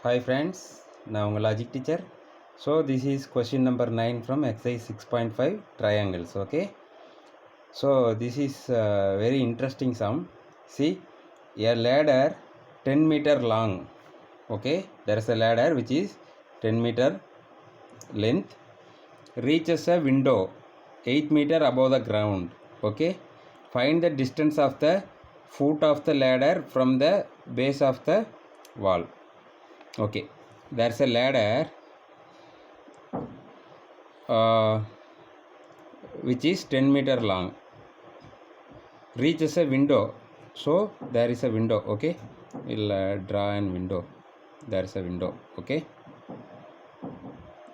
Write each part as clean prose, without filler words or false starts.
Hi friends, now I'm logic teacher. So this is question number 9 from exercise 6.5 triangles. Okay, so this is very interesting sum. See, a ladder 10-meter long. Okay, there is a ladder which is 10-meter length, reaches a window 8 meter above the ground. Okay, find the distance of the foot of the ladder from the base of the wall. Okay, there's a ladder which is 10-meter long, reaches a window. So there is a window. Okay, we'll draw an window. There's a window. Okay,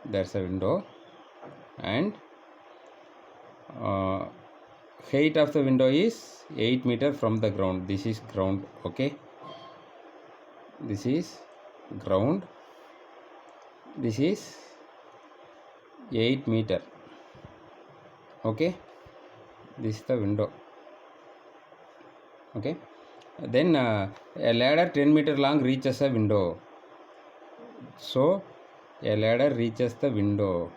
there's a window, and height of the window is 8 meter from the ground. This is ground. Okay, this is ground. This is 8 meter. Okay, this is the window. Okay, then a ladder 10-meter long reaches a window. So a ladder reaches the window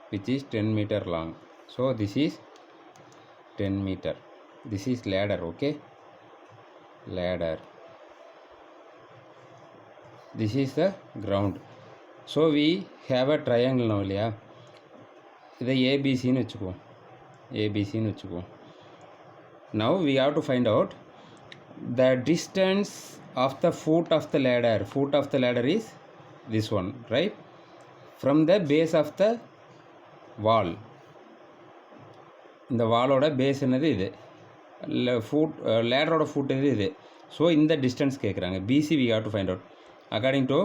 which is 10-meter long. So this is 10 meter. This is ladder. Okay, ladder. This is the ground. So we have a triangle now. இல்லையா, இதை ஏபிசின்னு வச்சுக்குவோம். ஏபிசின்னு வச்சுக்குவோம். Now we have to find out the distance of the foot of the ladder. Foot of the ladder is this one, right? From the base of the wall. இந்த வாலோட base என்னது இது, food லேடரோட food எது இது. So இந்த distance கேட்குறாங்க. BC we have to find out according to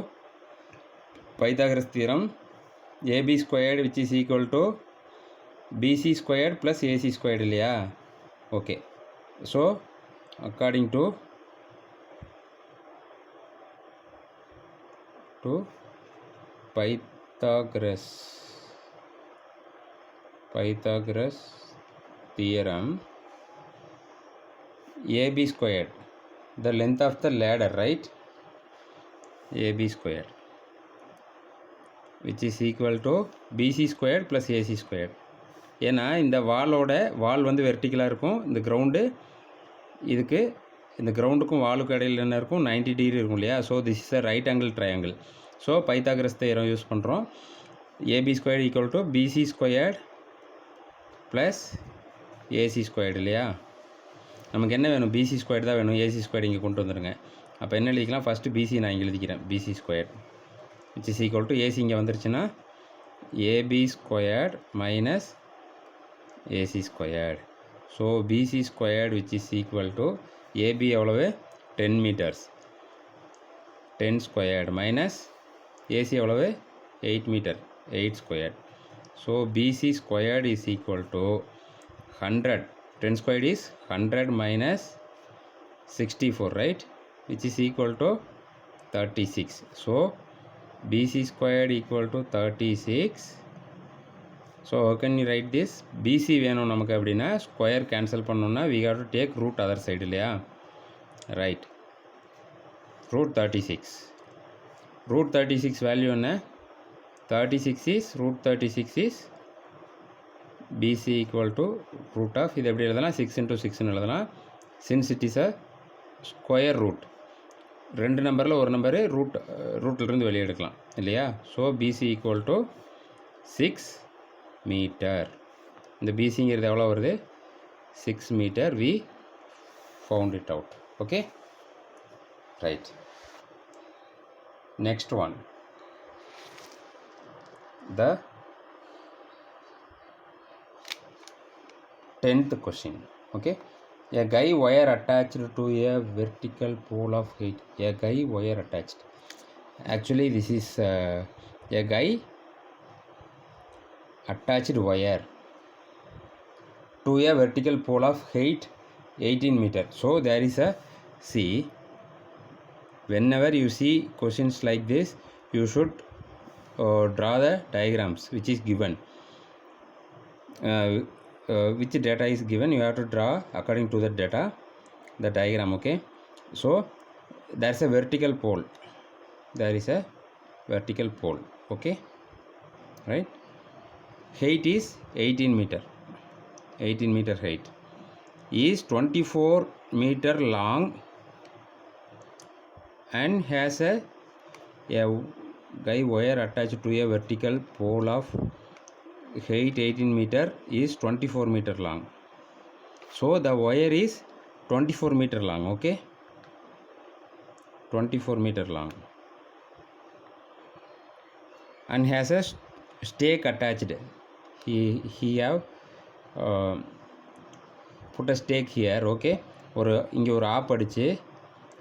Pythagoras theorem. AB squared which is equal to BC squared plus AC squared இல்லையா. Okay, so according to Pythagoras theorem, AB squared, the length of the ladder, right? AB squared which is equal to BC squared plus AC squared. ஏன்னா இந்த வால் வந்து வெர்டிக்கலாக இருக்கும். இந்த ground இதுக்கு, இந்த கிரவுண்டுக்கும் வாலுக்கு இடையில் என்ன இருக்கும், 90 டிகிரி இருக்கும் இல்லையா. So this is a right angle triangle. So Pythagoras theorem use பண்ணுறோம். AB squared equal to BC squared plus AC squared இல்லையா. நமக்கு என்ன வேணும், பிசி ஸ்கொயர்டு தான் வேணும். ஏசி ஸ்கொயர்டு இங்கே கொண்டு வந்துடுங்க. அப்போ என்ன எழுதிக்கலாம், ஃபஸ்ட்டு பிசி நான் இங்கே எழுதிக்கிறேன். BC squared which is equal to AC இங்கே வந்துருச்சுன்னா AB squared minus AC squared. So BC squared which is equal to AB எவ்வளவு 10 மீட்டர்ஸ், 10 ஸ்கொயர்டு மைனஸ் ஏசி எவ்வளவு 8 meter, 8 squared. So BC squared is equal to 100. 10 squared is 100 minus 64, right, which is equal to 36. So BC squared equal to 36. So how can you write this? BC வேணும் நமக்கு அப்படின்னா square cancel பண்ணணும்னா we have to take root other side இல்லையா. Right, root 36. root 36 value என்ன, 36 is root 36 is BC equal to root of, இது எப்படி எழுதலாம், 6 into 6 எழுதலாம். since it is a square root, ரெண்டு நம்பரில் ஒரு நம்பரு ரூட்லேருந்து வெளியே எடுக்கலாம் இல்லையா. So BC equal to 6 meter. இந்த பிசிங்கிறது எவ்வளோ வருது, 6 meter. We found it out. Okay, right. Next one, the 10th question. Okay, a guy wire attached to a vertical pole of height. A guy wire attached, actually this is a guy attached wire to a vertical pole of height 18 meter. So there is a, see, whenever you see questions like this you should draw the diagrams which is given. Which data is given, you have to draw according to the data the diagram. Okay, so there's a vertical pole. there is a vertical pole. Okay, right? Height is 18 meter. 18 meter height is 24 meter long and has a guy wire attached to a vertical pole of height 18 meter is 24 meter long. So the wire is 24 meter long. Okay, 24 meter long and has a stake attached. He have put a stake here. Okay, ஒரு இங்கே ஒரு app அடித்து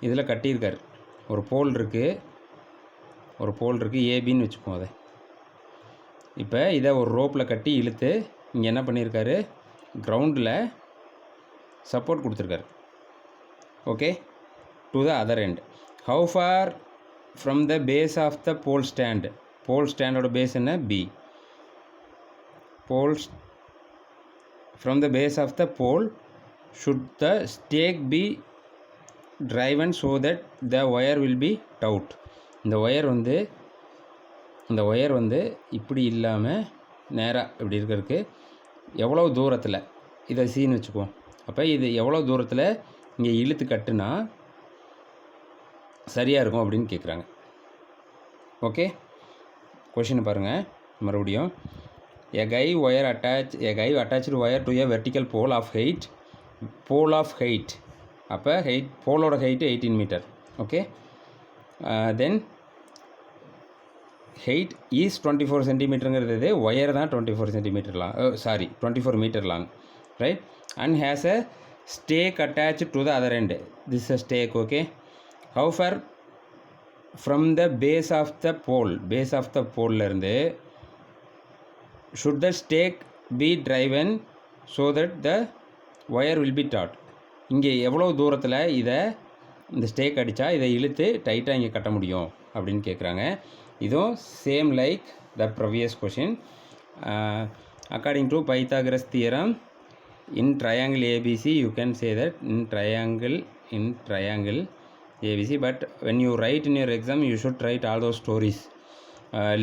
இதில் கட்டியிருக்கார். ஒரு போல் இருக்குது ஏபின்னு வச்சுப்போம். அதை இப்போ இதை ஒரு ரோப்பில் கட்டி இழுத்து இங்கே என்ன பண்ணியிருக்காரு, கிரவுண்டில் சப்போர்ட் கொடுத்துருக்காரு. Okay, to the other end. How far from the base of the pole stand? Pole ஸ்டாண்டோட பேஸ் என்ன? B. Pole from the base of the pole should the stake be driven so that the wire will be taut? இந்த wire வந்து இப்படி இல்லாமல் நேராக இப்படி இருக்கிறதுக்கு எவ்வளோ தூரத்தில், இதை சீன்னு வச்சுக்குவோம். அப்போ இது எவ்வளோ தூரத்தில் இங்கே இழுத்து கட்டுனா சரியாக இருக்கும் அப்படின்னு கேட்குறாங்க. ஓகே, கொஷினை பாருங்கள் மறுபடியும். a guy attached wire to a vertical pole of height அப்போ போலோட height 18 metre. Okay, then height is 24 சென்டிமீட்டருங்கிறது ஒயர் தான் 24 centimetre long, 24 metre long, right? And has a stake attach to the other end. This a stake. Okay, how far from the base of the போல்லேருந்து should the stake be driven so that the wire will be taut? இங்கே எவ்வளோ தூரத்தில் இந்த stack அடித்தா இதை இழுத்து டைட்டாக இங்கே கட்ட முடியும் அப்படின்னு கேட்குறாங்க. இதுவும் same like the previous question. According to Pythagoras theorem in triangle ABC you can say that in triangle ABC, but when you write in your exam you should write all those stories.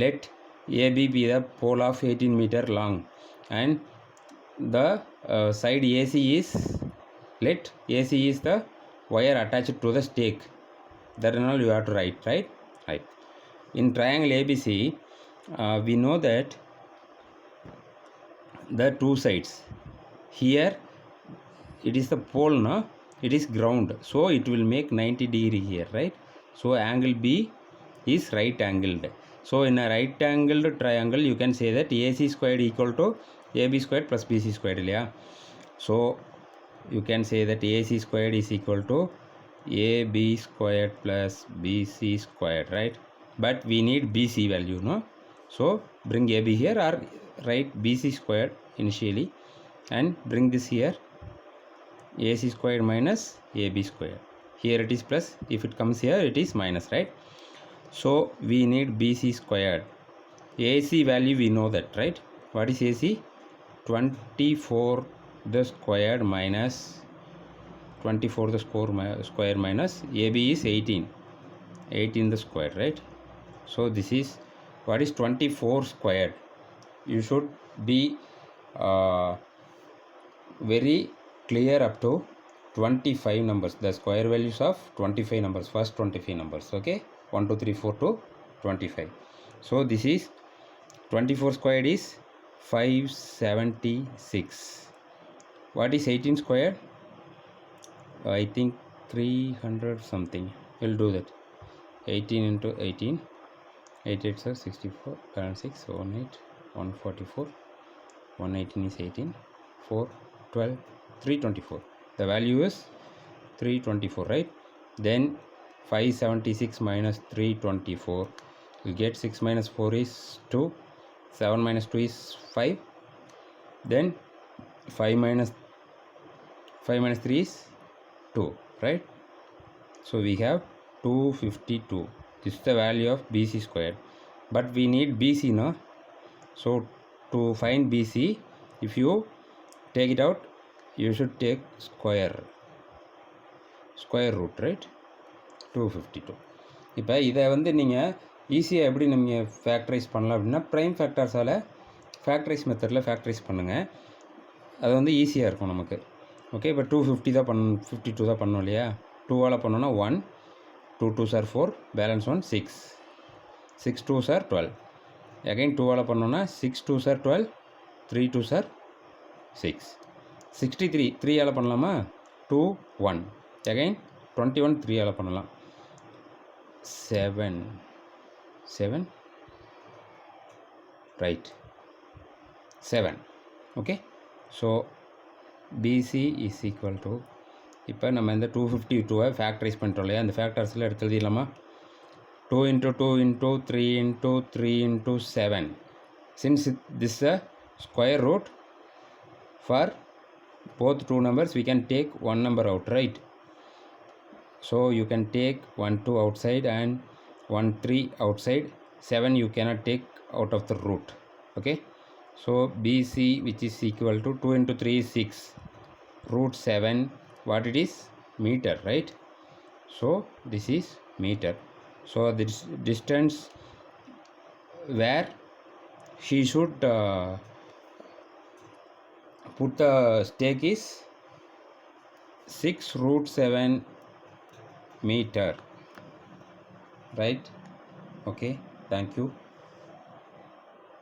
Let AB be the pole of 18 meter long and the side AC is the wire attached to the stake. That and all you have to write, right? In triangle ABC we know that the two sides, here it is the pole, no? It is ground, so it will make 90 degree here, right? So angle B is right angled. So in a right angled triangle you can say that AC squared equal to AB squared plus BC squared, yeah? So you can say that AC squared is equal to AB squared plus BC squared, right? But we need BC value, no? So bring AB here or write BC squared initially and bring this here, AC squared minus AB squared. Here it is plus, if it comes here it is minus, right? So we need BC squared. AC value we know that, right? What is AC? 24 the squared minus 24 the square minus AB is 18 the square, right? So this is what is 24 squared. You should be very clear up to 25 numbers, the square values of 25 numbers, first 25 numbers. Okay, 1 2 3 4 to 25. So this is 24 squared is 576. What is 18 squared? I think 300 something. We'll do that. 18 into 18, 8 8 are 64, 6 18 144, 118 is 18, 4 12 324. The value is 324, right? Then 576 minus 324, you get 6 minus 4 is 2, 7 minus 2 is 5, then 5 minus 3 is 2, right? So we have 252. This is the value of BC squared, but we need BC, no? So to find BC, if you take it out, you should take square root, right? 252. இப்போ இதை வந்து நீங்கள் ஈஸியாக எப்படி நீங்கள் factorise பண்ணலாம் அப்படின்னா prime ஃபேக்டர்ஸால் factorise மெத்தடில் ஃபேக்டரைஸ் பண்ணுங்கள். அது வந்து ஈஸியாக இருக்கும் நமக்கு. ஓகே, இப்போ 250 தான் 52 தான் பண்ணோம் இல்லையா? 2ஆல் பண்ணோன்னா 1, 2 2s are 4, balance 1 6, 6 2s are 12. Again 2ஆல் பண்ணோன்னா 6 2s are 12, 3 2s are 6. 63 3ஆல் பண்ணலாமா? 2 1. அகைன் 21 3ஆல் பண்ணலாம். 7 7 right 7. Okay, so BC is equal to, இப்போ நம்ம இந்த 252 ஃபேக்டரைஸ் பண்ணுறோம் இல்லையா? அந்த ஃபேக்டர்ஸில் எடுத்து எழுதிடலாமா? 2 into 2 into 3 into 3 into 7. Since this is a square root for both two numbers, we can take one number out, right? So you can take 1 2 outside and 1 3 outside. 7 you cannot take out of the root. Okay, so BC, which is equal to 2 into 3 is 6, root 7, what it is? Meter, right? So this is meter. So this distance where she should put the stake is 6 root 7 meter, right? Okay, thank you.